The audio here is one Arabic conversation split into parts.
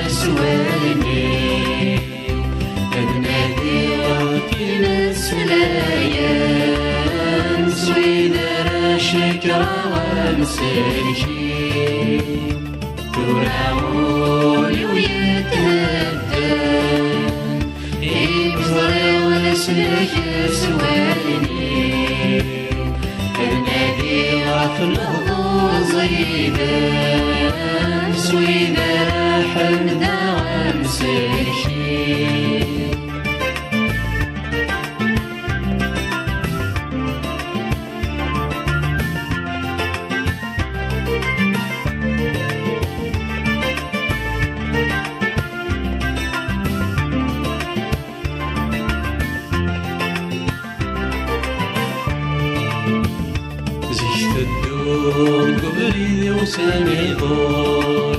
يسواني أدنادي وكيل السلايان سويدر شكرا ومسلكي تراولي ويتهدن يبزري ونسلك يسواني أدنادي وفي الأرض زيدان سويدر حمدا ومسلكي قبلي وسامي ضار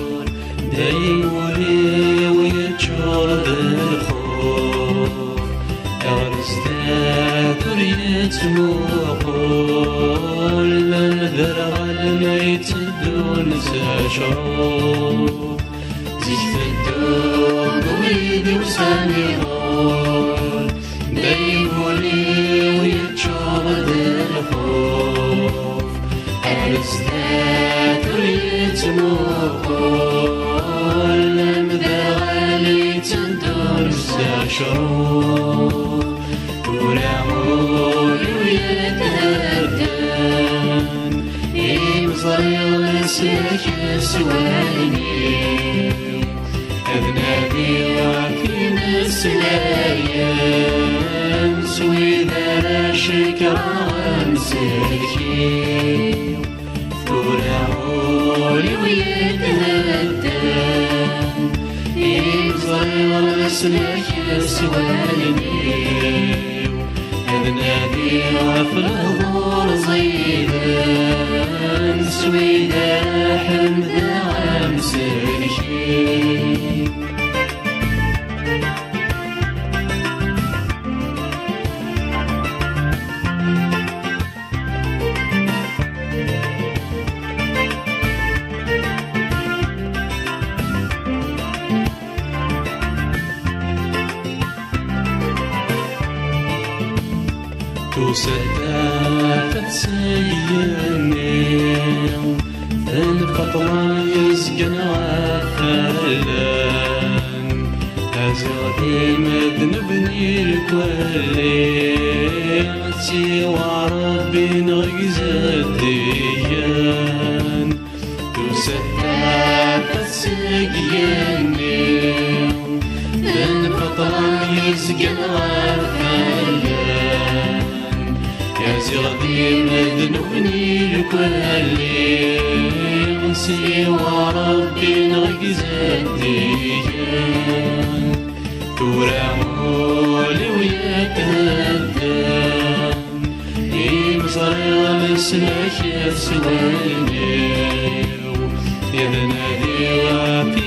دايم ولي ويتشرد الخوف أغرس ذاكر يتمقل من ذرع الميت دون ساشوف زيت الدور قبلي وسامي ضار دايم ولي ويتشرد الخوف أرزدات وليت مقول مدغالي تندور ساشروف ورعول ويتهدن يمزري ونسلك يسواني أذنابي وفي مسلايان سويدر شكرا ومسلكي تراولي ويتهدن يبزري ونسلك يسواني أذنابي وفي الأرض زيدان سويدر حمدا ومسلكي وسدات تسيني الفطرة يسقن عفلان أزغدي مذنبني الكولي سوى ربي نغيز الديان وسدات تسيني الفطرة يسقن عفلان زغدي مذنبني الكل سوى ربي نغيز الديان تراولي ويتهدن يبصري ومسلك يسواني يذنادي وفي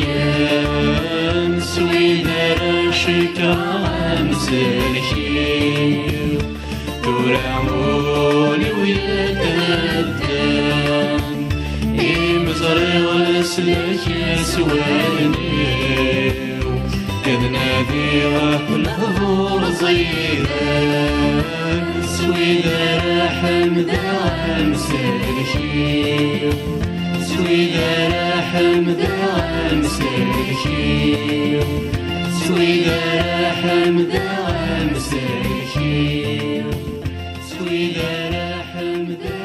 مسلايان سويدر شكرا مسلكي تراولي ويتهدن يمزري ونسلك يسواني يذنادي وفي الأرض زيدان سويدر حمدا ومسلكي سويدر حمدا ومسلكي سويدر حمدا ومسلكي سويدر حمدا